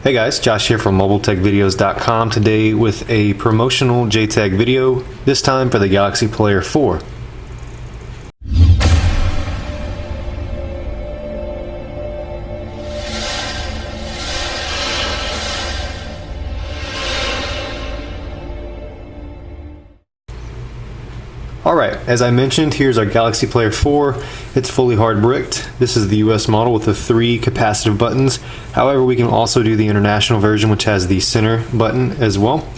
Hey guys, Josh here from MobileTechVideos.com today with a promotional JTAG video, this time for the Galaxy Player 4. Alright, as I mentioned, here's our Galaxy Player 4. It's fully hard bricked. This is the US model with the 3 capacitive buttons. However, we can also do the international version, which has the center button as well.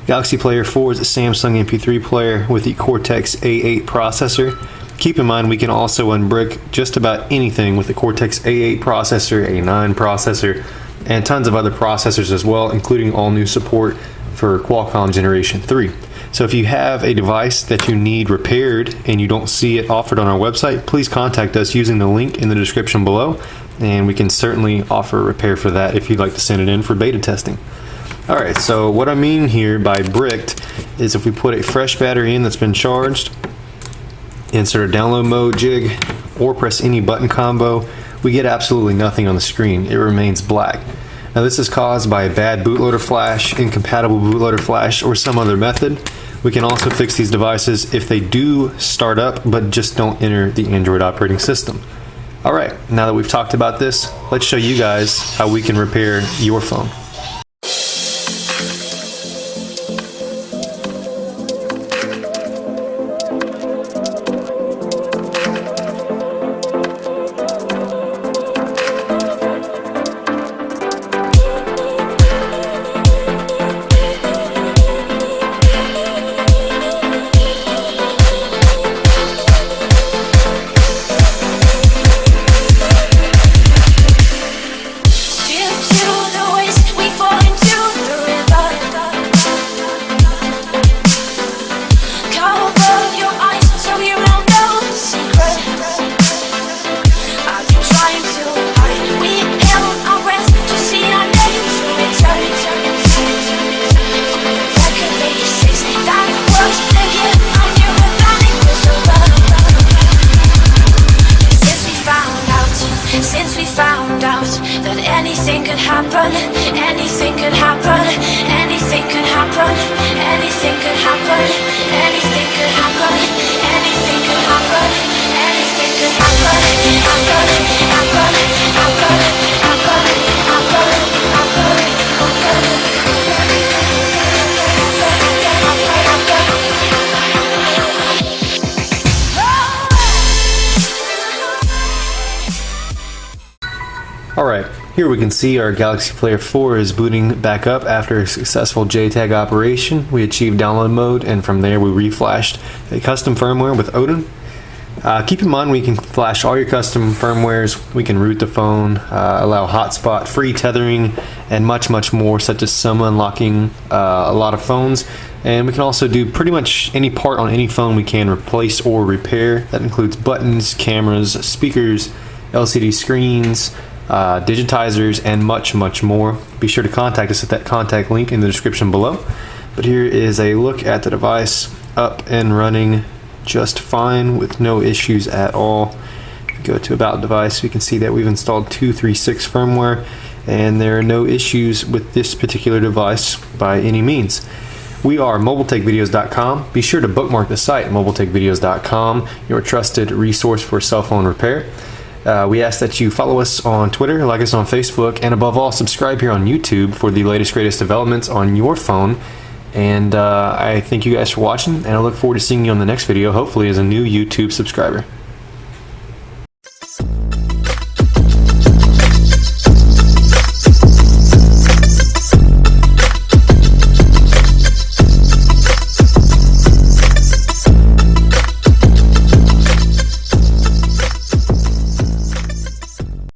Galaxy Player 4 is a Samsung MP3 player with the Cortex A8 processor. Keep in mind we can also unbrick just about anything with the Cortex A8 processor, A9 processor, and tons of other processors as well, including all new support for Qualcomm Generation 3. So if you have a device that you need repaired and you don't see it offered on our website, please contact us using the link in the description below, and we can certainly offer a repair for that if you'd like to send it in for beta testing. Alright, so what I mean here by bricked is if we put a fresh battery in that's been charged, insert a download mode jig, or press any button combo, we get absolutely nothing on the screen. It remains black. Now this is caused by a bad bootloader flash, incompatible bootloader flash, or some other method. We can also fix these devices if they do start up but just don't enter the Android operating system. Alright, now that we've talked about this, let's show you guys how we can repair your phone. Since we found out that anything could happen, anything could happen, anything could happen, anything could happen, anything could happen, anything could happen, anything could happen, Alright, here we can see our Galaxy Player 4 is booting back up after a successful JTAG operation. We achieved download mode, and from there we reflashed a custom firmware with Odin. Keep in mind we can flash all your custom firmwares, we can root the phone, allow hotspot, free tethering, and much more, such as SIM unlocking a lot of phones. And we can also do pretty much any part on any phone we can replace or repair. That includes buttons, cameras, speakers, LCD screens, digitizers, and much more. Be sure to contact us at that contact link in the description below. But here is a look at the device, up and running just fine with no issues at all. If you go to About Device, we can see that we've installed 2.3.6 firmware, and there are no issues with this particular device by any means. We are MobileTechVideos.com. Be sure to bookmark the site, MobileTechVideos.com, your trusted resource for cell phone repair. We ask that you follow us on Twitter, like us on Facebook, and above all, subscribe here on YouTube for the latest, greatest developments on your phone. And I thank you guys for watching, and I look forward to seeing you on the next video, hopefully as a new YouTube subscriber.